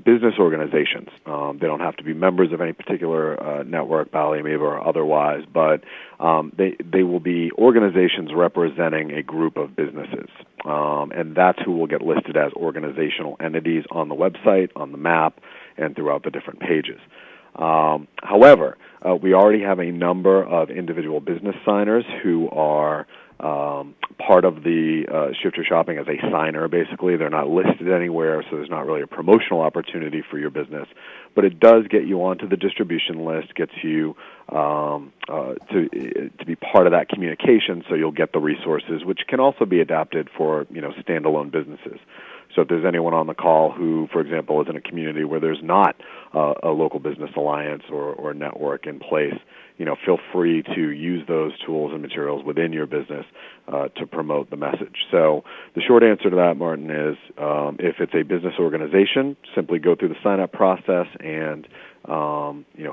business organizations. They don't have to be members of any particular network, BALLE, AMIBA, or otherwise, but they will be organizations representing a group of businesses. And that's who will get listed as organizational entities on the website, on the map, and throughout the different pages. However, we already have a number of individual business signers who are part of the Shift Your Shopping as a signer, basically. They're not listed anywhere, so there's not really a promotional opportunity for your business. But it does get you onto the distribution list, gets you to be part of that communication, so you'll get the resources, which can also be adapted for standalone businesses. So if there's anyone on the call who, for example, is in a community where there's not a local business alliance or network in place, feel free to use those tools and materials within your business to promote the message. So the short answer to that, Martin, is if it's a business organization, simply go through the sign-up process and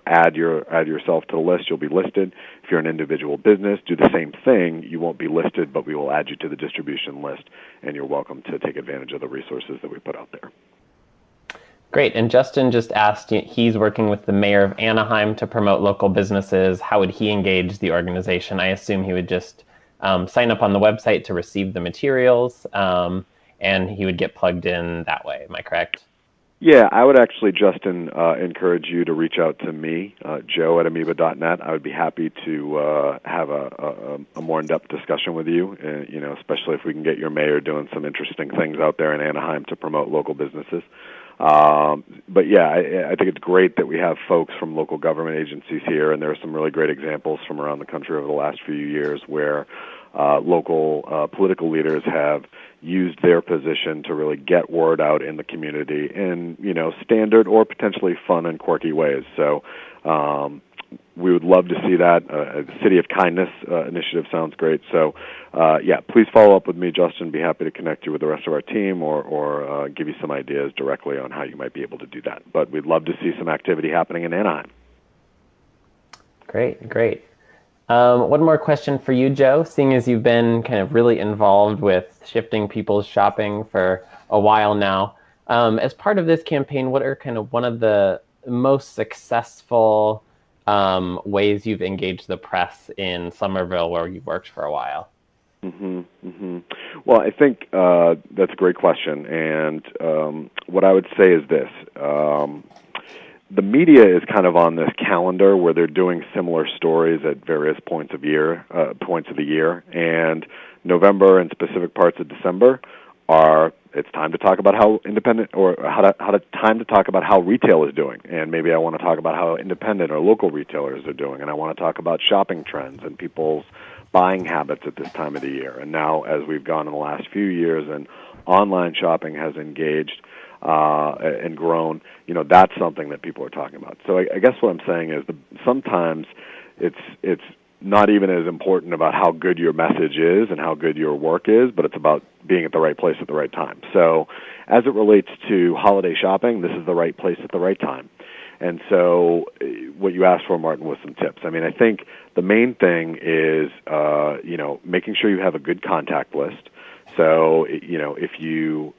add yourself to the list. You'll be listed. If you're an individual business, do the same thing. You won't be listed, but we will add you to the distribution list, and you're welcome to take advantage of the resources that we put out there. Great. And Justin just asked, he's working with the mayor of Anaheim to promote local businesses. How would he engage the organization? I assume he would just sign up on the website to receive the materials, and he would get plugged in that way. Am I correct? Yeah, I would actually, Justin, encourage you to reach out to me, Joe at AMIBA.net. I would be happy to have a more in-depth discussion with you, especially if we can get your mayor doing some interesting things out there in Anaheim to promote local businesses. But yeah, I think it's great that we have folks from local government agencies here, and there are some really great examples from around the country over the last few years where local political leaders have used their position to really get word out in the community in, standard or potentially fun and quirky ways. So we would love to see that. The City of Kindness initiative sounds great. So, yeah, please follow up with me, Justin. Be happy to connect you with the rest of our team or give you some ideas directly on how you might be able to do that. But we'd love to see some activity happening in Anaheim. Great. One more question for you, Joe, seeing as you've been kind of really involved with shifting people's shopping for a while now. As part of this campaign, what are kind of one of the most successful ways you've engaged the press in Somerville, where you've worked for a while? Well, I think that's a great question. And what I would say is this. The media is kind of on this calendar where they're doing similar stories at various points of the year, and November and specific parts of December it's time to talk about how independent or time to talk about how retail is doing, and maybe I want to talk about how independent or local retailers are doing, and I want to talk about shopping trends and people's buying habits at this time of the year. And now, as we've gone in the last few years, and online shopping has engaged and grown, that's something that people are talking about. So I guess what I'm saying is sometimes it's not even as important about how good your message is and how good your work is, but it's about being at the right place at the right time. So as it relates to holiday shopping, this is the right place at the right time. And so what you asked for, Martin, was some tips. I mean, I think the main thing is, making sure you have a good contact list. So, if you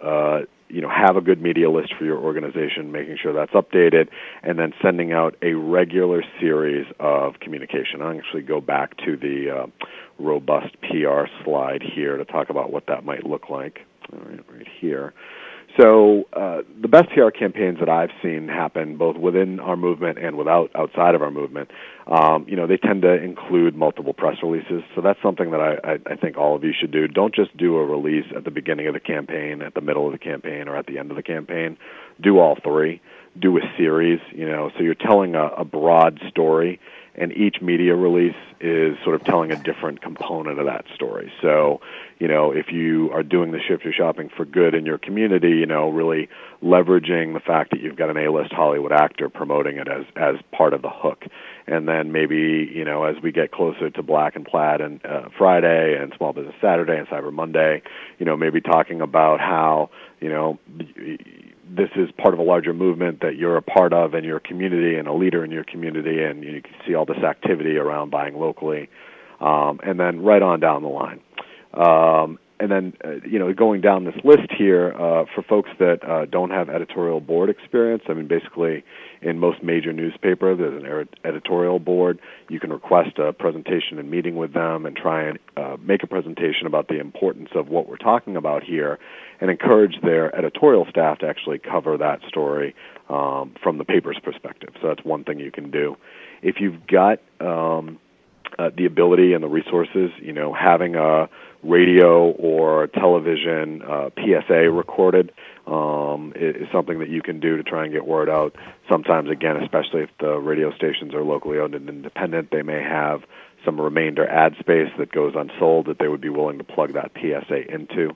have a good media list for your organization, making sure that's updated, and then sending out a regular series of communication. I'll actually go back to the robust PR slide here to talk about what that might look like. All right here. So the best PR campaigns that I've seen happen both within our movement and outside of our movement, they tend to include multiple press releases. So that's something that I think all of you should do. Don't just do a release at the beginning of the campaign, at the middle of the campaign, or at the end of the campaign. Do all three. Do a series, so you're telling a broad story, and each media release is sort of telling a different component of that story. So, if you are doing the Shift Your Shopping for Good in your community, really leveraging the fact that you've got an A-list Hollywood actor promoting it as part of the hook. And then maybe, as we get closer to Black and Plaid and Friday and Small Business Saturday and Cyber Monday, maybe talking about how, this is part of a larger movement that you're a part of in your community and a leader in your community, and you can see all this activity around buying locally, and then right on down the line. And then, going down this list here, for folks that don't have editorial board experience, I mean, basically in most major newspapers, there's an editorial board. You can request a presentation and meeting with them and try and make a presentation about the importance of what we're talking about here and encourage their editorial staff to actually cover that story from the paper's perspective. So that's one thing you can do. If you've got the ability and the resources, having a radio or television PSA recorded is something that you can do to try and get word out. Sometimes, again, especially if the radio stations are locally owned and independent, they may have some remainder ad space that goes unsold that they would be willing to plug that PSA into.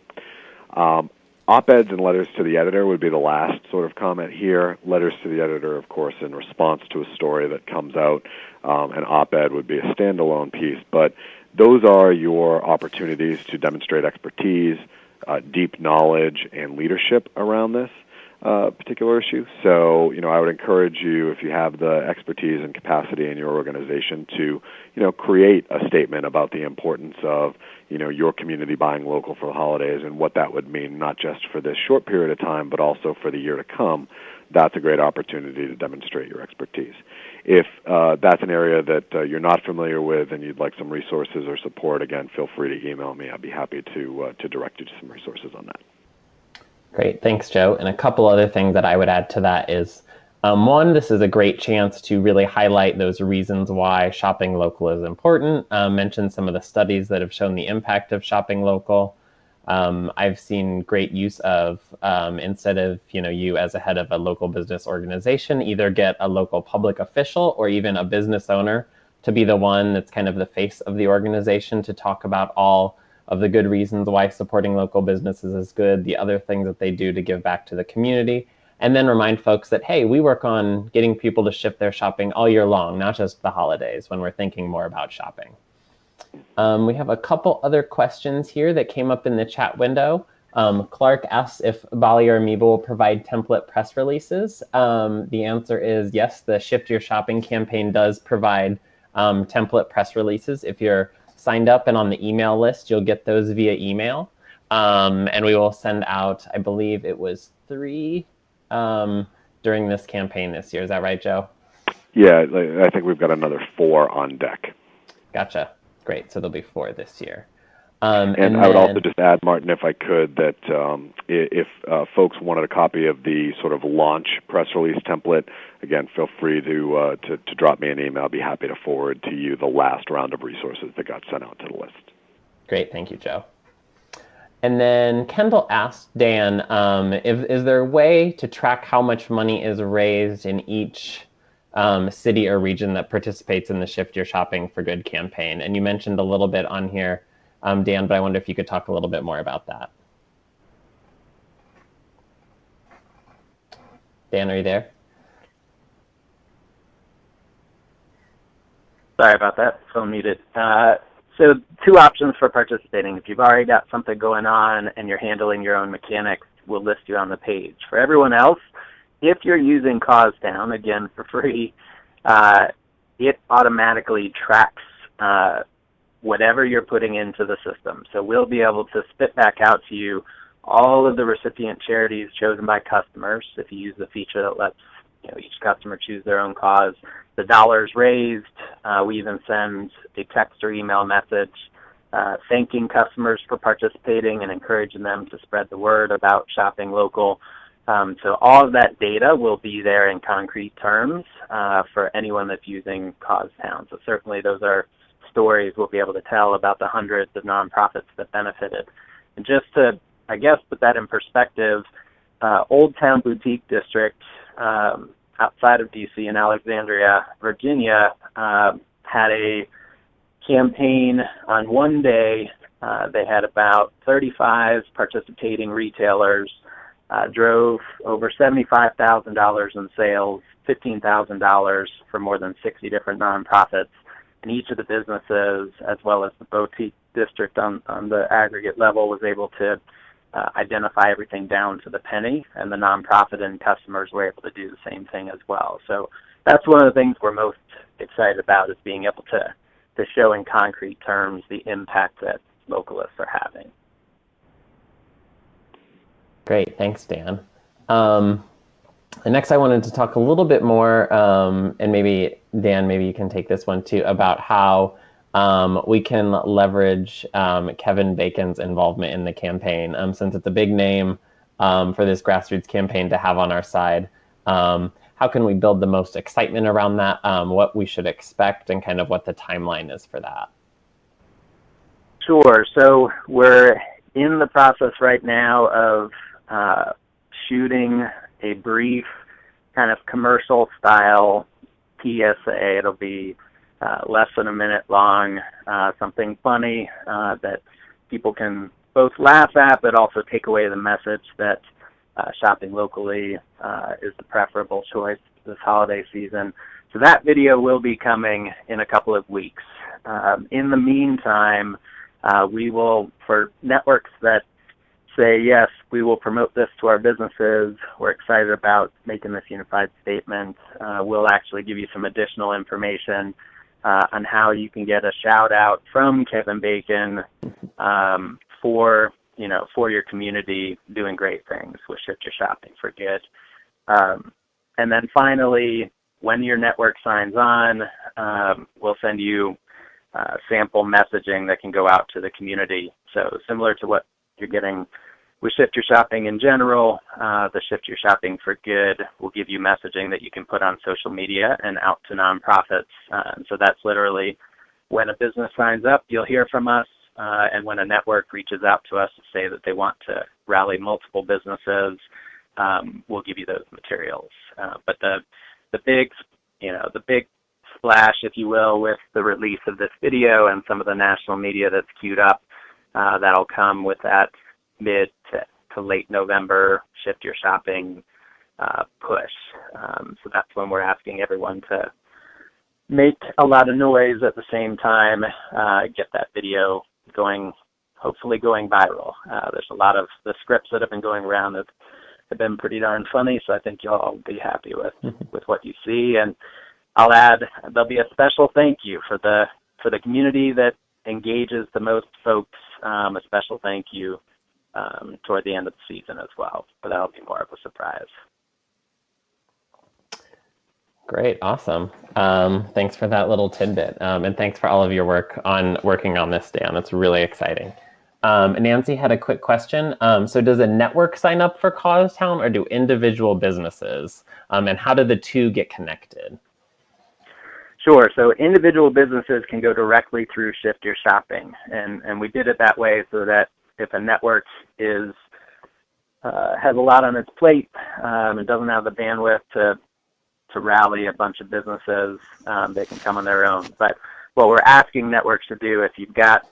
Op-eds and letters to the editor would be the last sort of comment here. Letters to the editor, of course, in response to a story that comes out. An op-ed would be a standalone piece, but those are your opportunities to demonstrate expertise, deep knowledge, and leadership around this particular issue. So, I would encourage you, if you have the expertise and capacity in your organization, to, create a statement about the importance of, your community buying local for the holidays and what that would mean, not just for this short period of time, but also for the year to come, that's a great opportunity to demonstrate your expertise. If that's an area that you're not familiar with and you'd like some resources or support, again, feel free to email me. I'd be happy to direct you to some resources on that. Great, thanks, Joe. And a couple other things that I would add to that is, one, this is a great chance to really highlight those reasons why shopping local is important. Mention some of the studies that have shown the impact of shopping local. I've seen great use of, instead of you as a head of a local business organization, either get a local public official or even a business owner to be the one that's kind of the face of the organization to talk about all of the good reasons why supporting local businesses is good, the other things that they do to give back to the community, and then remind folks that, hey, we work on getting people to shift their shopping all year long, not just the holidays when we're thinking more about shopping. We have a couple other questions here that came up in the chat window. Clark asks if BALLE or AMIBA will provide template press releases. The answer is yes, the Shift Your Shopping campaign does provide template press releases. If you're signed up and on the email list, you'll get those via email. And we will send out, I believe it was 3 during this campaign this year. Is that right, Joe? Yeah, I think we've got another 4 on deck. Gotcha. Great. So there'll be 4 this year. And I would also just add, Martin, if I could, that if folks wanted a copy of the sort of launch press release template, again, feel free to drop me an email. I'll be happy to forward to you the last round of resources that got sent out to the list. Great. Thank you, Joe. And then Kendall asked Dan, is there a way to track how much money is raised in each city or region that participates in the Shift Your Shopping for Good campaign? And you mentioned a little bit on here, Dan, but I wonder if you could talk a little bit more about that. Dan, are you there? Sorry about that. Phone muted. So 2 options for participating. If you've already got something going on and you're handling your own mechanics, we'll list you on the page. For everyone else, if you're using Causetown, again, for free, it automatically tracks whatever you're putting into the system. So we'll be able to spit back out to you all of the recipient charities chosen by customers, if you use the feature that lets each customer choose their own cause, the dollars raised. We even send a text or email message thanking customers for participating and encouraging them to spread the word about shopping local. So all of that data will be there in concrete terms for anyone that's using Causetown. So certainly those are stories we'll be able to tell about the hundreds of nonprofits that benefited. And just to, I guess, put that in perspective, Old Town Boutique District outside of D.C. in Alexandria, Virginia, had a campaign on one day. They had about 35 participating retailers, drove over $75,000 in sales, $15,000 for more than 60 different nonprofits. And each of the businesses, as well as the boutique district on the aggregate level, was able to identify everything down to the penny, and the nonprofit and customers were able to do the same thing as well. So that's one of the things we're most excited about, is being able to show in concrete terms the impact that localists are having. Great, thanks, Dan. And next I wanted to talk a little bit more, and maybe, Dan, maybe you can take this one too, about how we can leverage Kevin Bacon's involvement in the campaign. Since it's a big name for this grassroots campaign to have on our side, how can we build the most excitement around that, what we should expect, and kind of what the timeline is for that? Sure. So we're in the process right now of shooting a brief kind of commercial style PSA. It'll be less than a minute long, something funny that people can both laugh at, but also take away the message that shopping locally is the preferable choice this holiday season. So that video will be coming in a couple of weeks. In the meantime, we will, for networks that say, yes, we will promote this to our businesses, we're excited about making this unified statement, we'll actually give you some additional information on how you can get a shout out from Kevin Bacon for your community doing great things with Shift Your Shopping for Good. And then finally, when your network signs on, we'll send you sample messaging that can go out to the community. So similar to what you're getting with Shift Your Shopping in general, the Shift Your Shopping for Good will give you messaging that you can put on social media and out to nonprofits. And so that's literally when a business signs up, you'll hear from us. And when a network reaches out to us to say that they want to rally multiple businesses, we'll give you those materials. But the big splash, if you will, with the release of this video and some of the national media that's queued up, that'll come with that mid to late November Shift Your Shopping push. So that's when we're asking everyone to make a lot of noise at the same time, get that video going, hopefully going viral. There's a lot of the scripts that have been going around that have been pretty darn funny, so I think you'll all be happy with what you see. And I'll add, there'll be a special thank you for the community that engages the most folks, a special thank you toward the end of the season as well, but that'll be more of a surprise. Great, awesome. Thanks for that little tidbit, and thanks for all of your work on working on this, Dan. It's really exciting. Nancy had a quick question. So does a network sign up for Causetown, or do individual businesses? And how do the two get connected? Sure. So individual businesses can go directly through Shift Your Shopping, and we did it that way so that if a network has a lot on its plate and doesn't have the bandwidth to rally a bunch of businesses, they can come on their own. But what we're asking networks to do, if you've got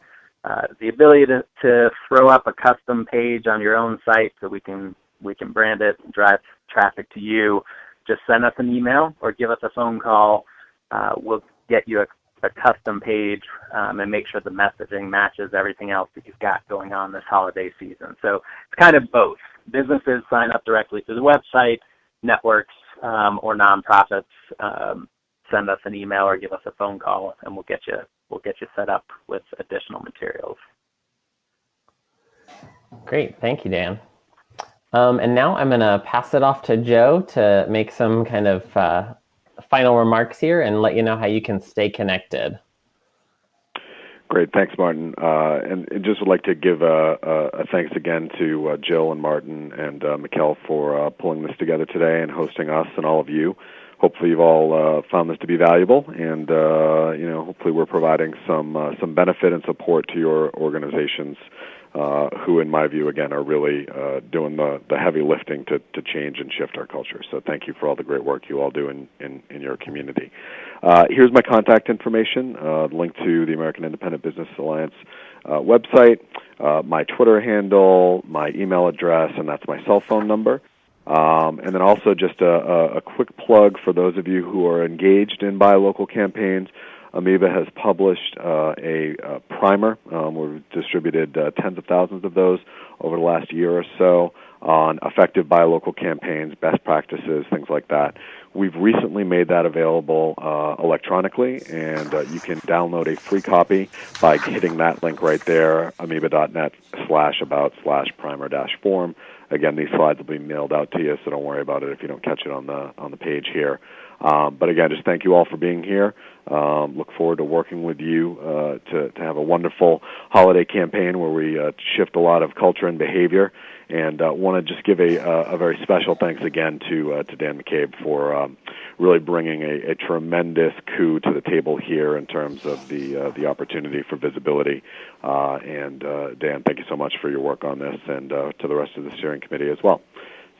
the ability to throw up a custom page on your own site so we can brand it and drive traffic to you, just send us an email or give us a phone call. We'll get you a custom page and make sure the messaging matches everything else that you've got going on this holiday season. So it's kind of both. Businesses sign up directly through the website, networks or nonprofits send us an email or give us a phone call, and we'll get you set up with additional materials. Great, thank you, Dan. And now I'm going to pass it off to Joe to make some kind of final remarks here and let you know how you can stay connected. Great, thanks, Martin. And just would like to give a thanks again to Jill and Martin and McCabe for pulling this together today and hosting us and all of you. Hopefully, you've all found this to be valuable, and hopefully, we're providing some benefit and support to your organizations, who, in my view, again, are really doing the heavy lifting to change and shift our culture. So, thank you for all the great work you all do in your community. Here's my contact information, link to the American Independent Business Alliance website, my Twitter handle, my email address, and that's my cell phone number. And then also just a quick plug for those of you who are engaged in buy local campaigns. AMIBA has published a primer. We've distributed tens of thousands of those over the last year or so on effective buy local campaigns, best practices, things like that. We've recently made that available electronically, and you can download a free copy by hitting that link right there, amiba.net/about/primer-form. Again, these slides will be mailed out to you, so don't worry about it if you don't catch it on the page here. But again, just thank you all for being here. Look forward to working with you to have a wonderful holiday campaign where we shift a lot of culture and behavior. And want to just give a very special thanks again to Dan McCabe for really bringing a tremendous coup to the table here in terms of the opportunity for visibility. And Dan, thank you so much for your work on this, and to the rest of the steering committee as well.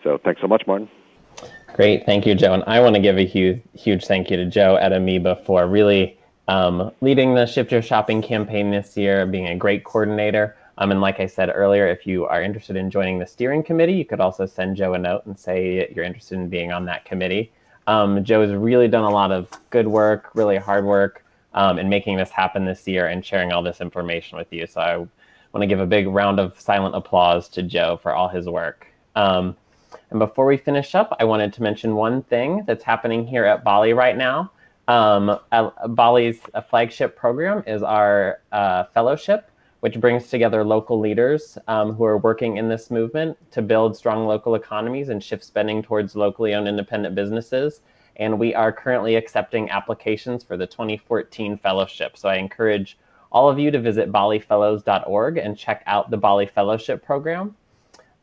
So thanks so much, Martin. Great, thank you, Joe. And I want to give a huge thank you to Joe at AMIBA for really leading the Shift Your Shopping campaign this year, being a great coordinator. And like I said earlier, if you are interested in joining the steering committee, you could also send Joe a note and say you're interested in being on that committee. Joe has really done a lot of good work, really hard work in making this happen this year and sharing all this information with you. So I want to give a big round of silent applause to Joe for all his work. And before we finish up, I wanted to mention one thing that's happening here at BALLE right now. BALLE's flagship program is our fellowship, which brings together local leaders who are working in this movement to build strong local economies and shift spending towards locally owned independent businesses. And we are currently accepting applications for the 2014 fellowship. So I encourage all of you to visit ballefellows.org and check out the BALLE Fellowship Program.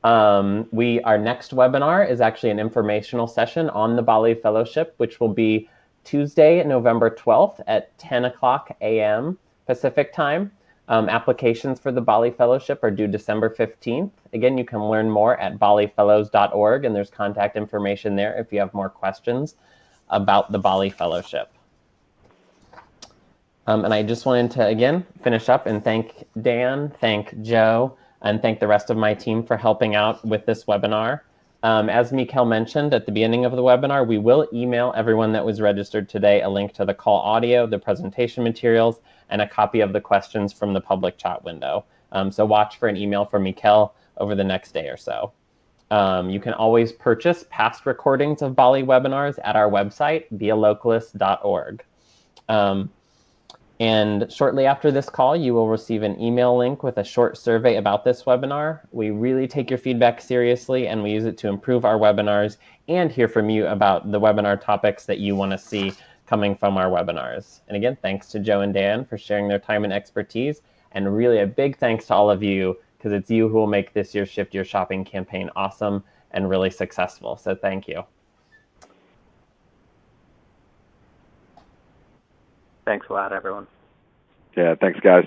Our next webinar is actually an informational session on the BALLE Fellowship, which will be Tuesday, November 12th at 10 o'clock a.m. Pacific time. Applications for the BALLE Fellowship are due December 15th. Again, you can learn more at ballefellows.org, and there's contact information there if you have more questions about the BALLE Fellowship. And I just wanted to, again, finish up and thank Dan, thank Joe, and thank the rest of my team for helping out with this webinar. As McCabe mentioned at the beginning of the webinar, we will email everyone that was registered today a link to the call audio, the presentation materials, and a copy of the questions from the public chat window. So watch for an email from McCabe over the next day or so. You can always purchase past recordings of BALLE webinars at our website, bealocalist.org. And shortly after this call, you will receive an email link with a short survey about this webinar. We really take your feedback seriously, and we use it to improve our webinars and hear from you about the webinar topics that you want to see coming from our webinars. And again, thanks to Joe and Dan for sharing their time and expertise. And really a big thanks to all of you, because it's you who will make this year's Shift Your Shopping campaign awesome and really successful. So thank you. Thanks a lot, everyone. Yeah, thanks, guys.